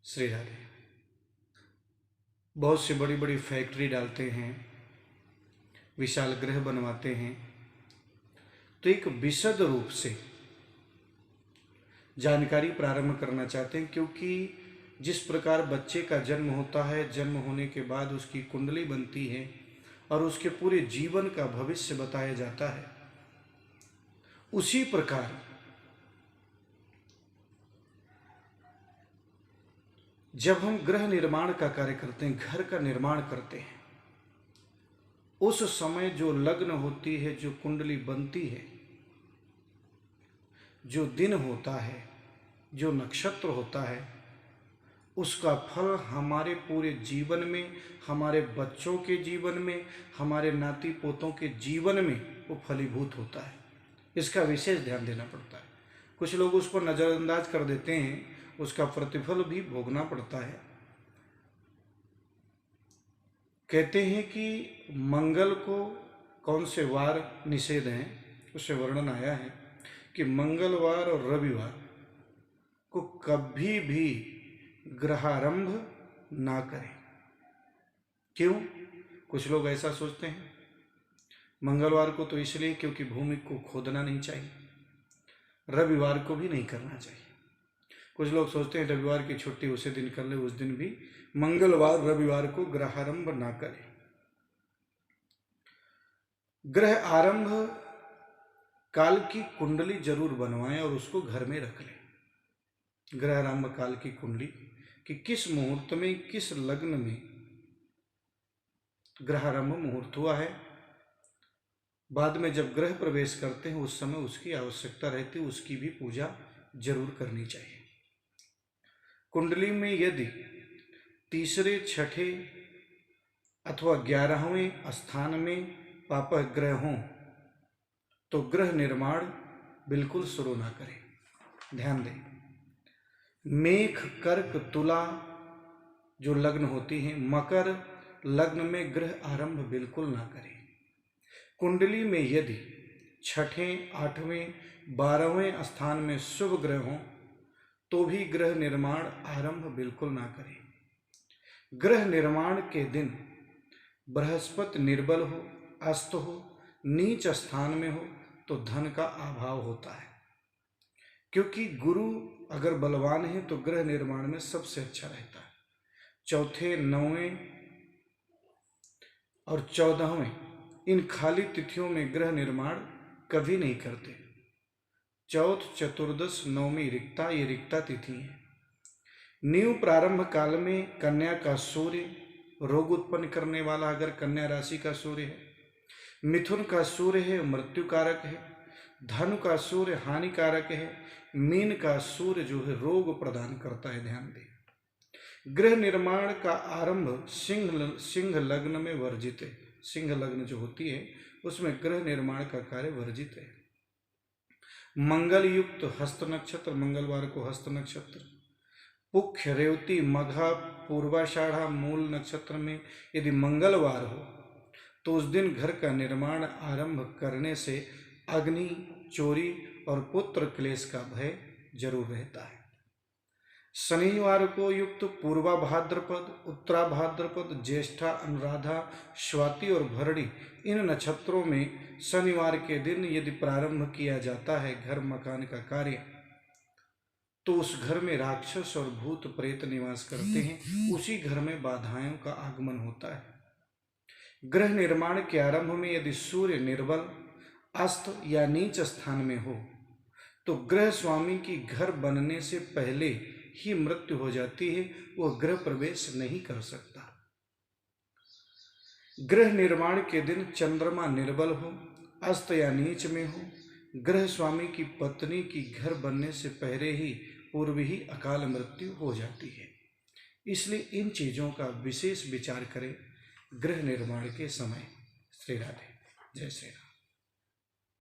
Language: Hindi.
श्री राधे। बहुत सी बड़ी बड़ी फैक्ट्री डालते हैं, विशाल गृह बनवाते हैं, तो एक विशद रूप से जानकारी प्रारंभ करना चाहते हैं, क्योंकि जिस प्रकार बच्चे का जन्म होता है, जन्म होने के बाद उसकी कुंडली बनती है और उसके पूरे जीवन का भविष्य बताया जाता है, उसी प्रकार जब हम गृह निर्माण का कार्य करते हैं, घर का निर्माण करते हैं, उस समय जो लग्न होती है, जो कुंडली बनती है, जो दिन होता है, जो नक्षत्र होता है, उसका फल हमारे पूरे जीवन में, हमारे बच्चों के जीवन में, हमारे नाती पोतों के जीवन में वो फलीभूत होता है। इसका विशेष ध्यान देना पड़ता है। कुछ लोग उसको नज़रअंदाज कर देते हैं, उसका प्रतिफल भी भोगना पड़ता है। कहते हैं कि मंगल को कौन से वार निषेध हैं, उससे वर्णन आया है कि मंगलवार और रविवार को कभी भी ग्रहारंभ ना करें। क्यों? कुछ लोग ऐसा सोचते हैं, मंगलवार को तो इसलिए क्योंकि भूमि को खोदना नहीं चाहिए, रविवार को भी नहीं करना चाहिए। कुछ लोग सोचते हैं रविवार की छुट्टी उसी दिन कर ले, उस दिन भी मंगलवार रविवार को ग्रहारंभ ना करें। ग्रह आरंभ काल की कुंडली जरूर बनवाएं और उसको घर में रख लें। ग्रह आरंभ काल की कुंडली कि किस मुहूर्त में, किस लग्न में ग्रहारंभ मुहूर्त हुआ है, बाद में जब ग्रह प्रवेश करते हैं उस समय उसकी आवश्यकता रहती है, उसकी भी पूजा जरूर करनी चाहिए। कुंडली में यदि तीसरे, छठे अथवा 11वें स्थान में पापह ग्रह हों तो गृह निर्माण बिल्कुल शुरू ना करें। ध्यान दें, मेष, कर्क, तुला जो लग्न होती हैं, मकर लग्न में गृह आरंभ बिल्कुल ना करें। कुंडली में यदि छठे, 8वें, 12वें स्थान में शुभ ग्रह हों तो भी गृह निर्माण आरंभ बिल्कुल ना करें। गृह निर्माण के दिन बृहस्पति निर्बल हो, अस्त हो, नीच स्थान में हो तो धन का अभाव होता है, क्योंकि गुरु अगर बलवान है तो गृह निर्माण में सबसे अच्छा रहता है। चौथे, 9वें और 14वें इन खाली तिथियों में गृह निर्माण कभी नहीं करते। चौथ, चतुर्दश, 9वीं रिक्ता, ये रिक्ता तिथि है। न्यू प्रारंभ काल में कन्या का सूर्य रोग उत्पन्न करने वाला, अगर कन्या राशि का सूर्य है, मिथुन का सूर्य है मृत्यु कारक है, धनु का सूर्य हानिकारक है, मीन का सूर्य जो है रोग प्रदान करता है। ध्यान दें, गृह निर्माण का आरंभ सिंह लग्न में वर्जित है। सिंह लग्न जो होती है उसमें गृह निर्माण का कार्य वर्जित है। मंगल युक्त हस्त नक्षत्र, मंगलवार को हस्त नक्षत्र, पुख्य, रेवती, मघा, पूर्वाषाढ़ा, मूल नक्षत्र में यदि मंगलवार हो तो उस दिन घर का निर्माण आरंभ करने से अग्नि, चोरी और पुत्र क्लेश का भय जरूर रहता है। शनिवार को युक्त पूर्वा भाद्रपद, उत्तरा भाद्रपद, ज्येष्ठा, अनुराधा, स्वाति और भरणी इन नक्षत्रों में शनिवार के दिन यदि प्रारंभ किया जाता है घर मकान का कार्य, तो उस घर में राक्षस और भूत प्रेत निवास करते हैं, उसी घर में बाधाओं का आगमन होता है। गृह निर्माण के आरंभ में यदि सूर्य निर्बल, अस्त या नीच स्थान में हो तो गृह स्वामी की घर बनने से पहले ही मृत्यु हो जाती है, वह गृह प्रवेश नहीं कर सकता। गृह निर्माण के दिन चंद्रमा निर्बल हो, अस्त या नीच में हो, गृह स्वामी की पत्नी की घर बनने से पहले ही पूर्व ही अकाल मृत्यु हो जाती है। इसलिए इन चीज़ों का विशेष विचार करें गृह निर्माण के समय। श्री राधे। जय श्री राम।